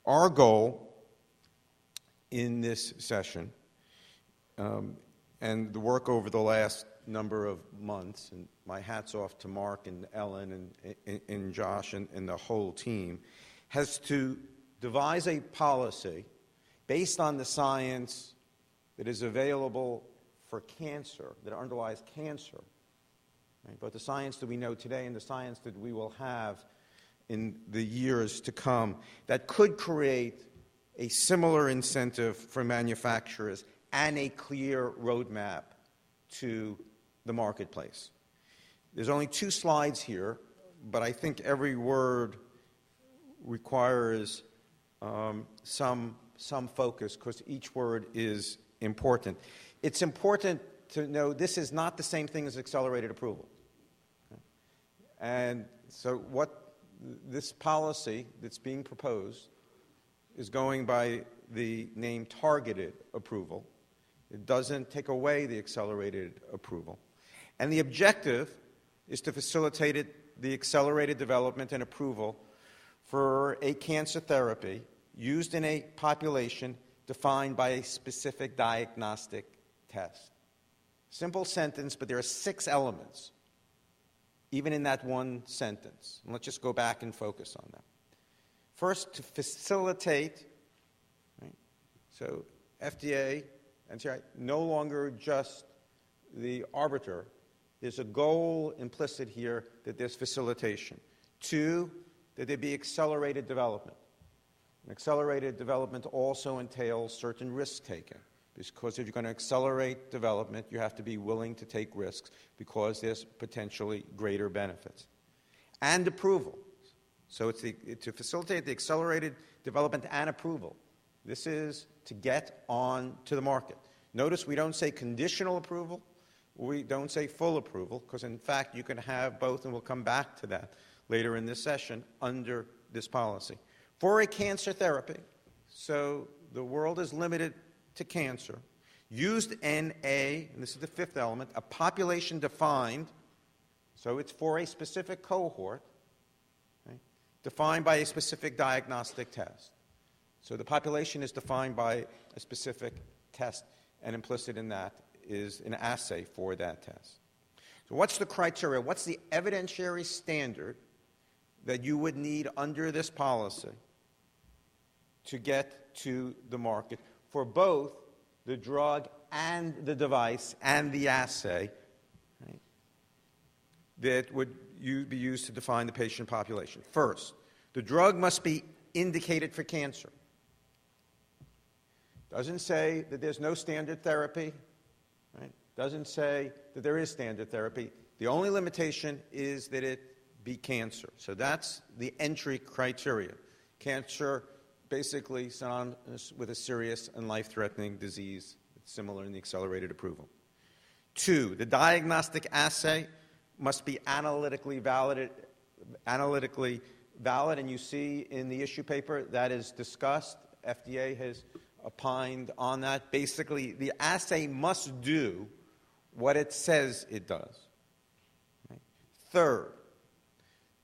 Our goal in this session, and the work over the last number of months, and my hat's off to Mark and Ellen and Josh and the whole team, has to devise a policy based on the science that is available for cancer, that underlies cancer, right? Both the science that we know today and the science that we will have in the years to come, that could create a similar incentive for manufacturers and a clear roadmap to the marketplace. There's only 2 slides here, but I think every word requires some focus because each word is important. It's important to know this is not the same thing as accelerated approval. Okay? And so what this policy that's being proposed is going by the name targeted approval. It doesn't take away the accelerated approval. And the objective is to facilitate the accelerated development and approval for a cancer therapy used in a population defined by a specific diagnostic test. Simple sentence, but there are 6 elements, even in that one sentence. And let's just go back and focus on that. First, to facilitate, right? So FDA, and no longer just the arbiter. There's a goal implicit here that there's facilitation. 2, that there be accelerated development. And accelerated development also entails certain risk-taking, because if you're going to accelerate development, you have to be willing to take risks because there's potentially greater benefits. And approval. So it's to facilitate the accelerated development and approval. This is to get on to the market. Notice we don't say conditional approval. We don't say full approval, because in fact you can have both, and we'll come back to that later in this session under this policy. For a cancer therapy, so the world is limited to cancer, used in and this is the 5th element, a population defined, so it's for a specific cohort, okay, defined by a specific diagnostic test. So the population is defined by a specific test, and implicit in that is an assay for that test. So what's the criteria? What's the evidentiary standard that you would need under this policy to get to the market for both the drug and the device and the assay, right, that would be used to define the patient population? First, the drug must be indicated for cancer. Doesn't say that there's no standard therapy, right? Doesn't say that there is standard therapy. The only limitation is that it be cancer. So that's the entry criteria. Cancer, basically synonymous with a serious and life-threatening disease, similar in the accelerated approval. 2, the diagnostic assay must be analytically valid, and you see in the issue paper that is discussed. FDA has opined on that. Basically, the assay must do what it says it does. Right? 3rd,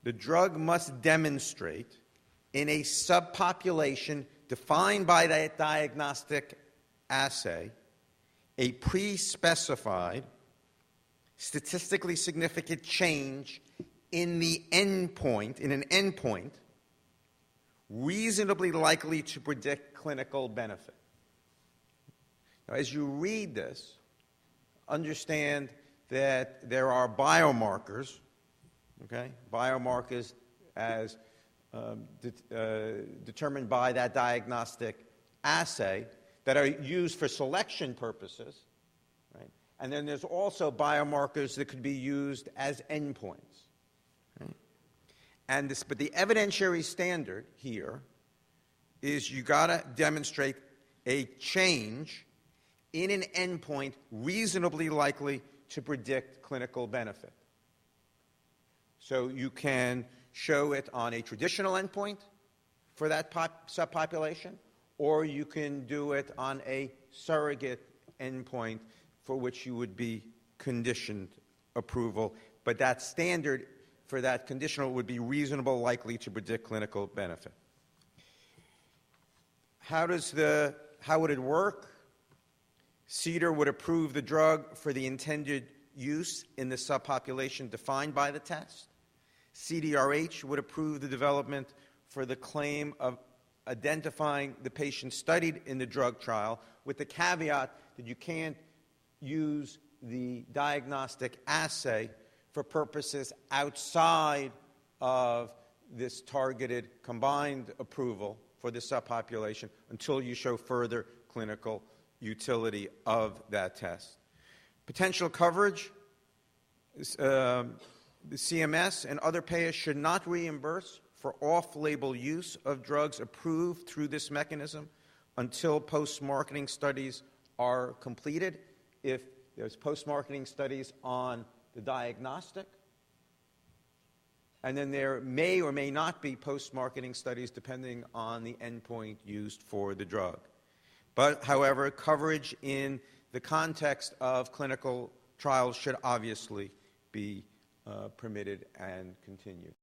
the drug must demonstrate in a subpopulation defined by that diagnostic assay a pre-specified statistically significant change in the endpoint, in an endpoint, reasonably likely to predict clinical benefit. Now, as you read this, understand that there are biomarkers, okay? Biomarkers as determined by that diagnostic assay that are used for selection purposes, right? And then there's also biomarkers that could be used as endpoints. Right? And this, but the evidentiary standard here is you got to demonstrate a change in an endpoint reasonably likely to predict clinical benefit. So you can show it on a traditional endpoint for that subpopulation, or you can do it on a surrogate endpoint for which you would be conditioned approval. But that standard for that conditional would be reasonable likely to predict clinical benefit. How would it work? CDER would approve the drug for the intended use in the subpopulation defined by the test. CDRH would approve the development for the claim of identifying the patient studied in the drug trial, with the caveat that you can't use the diagnostic assay for purposes outside of this targeted combined approval for the subpopulation until you show further clinical utility of that test. Potential coverage, the CMS and other payers should not reimburse for off-label use of drugs approved through this mechanism until post-marketing studies are completed. If there's post-marketing studies on the diagnostic, and then there may or may not be post-marketing studies depending on the endpoint used for the drug. But, however, coverage in the context of clinical trials should obviously be permitted and continue.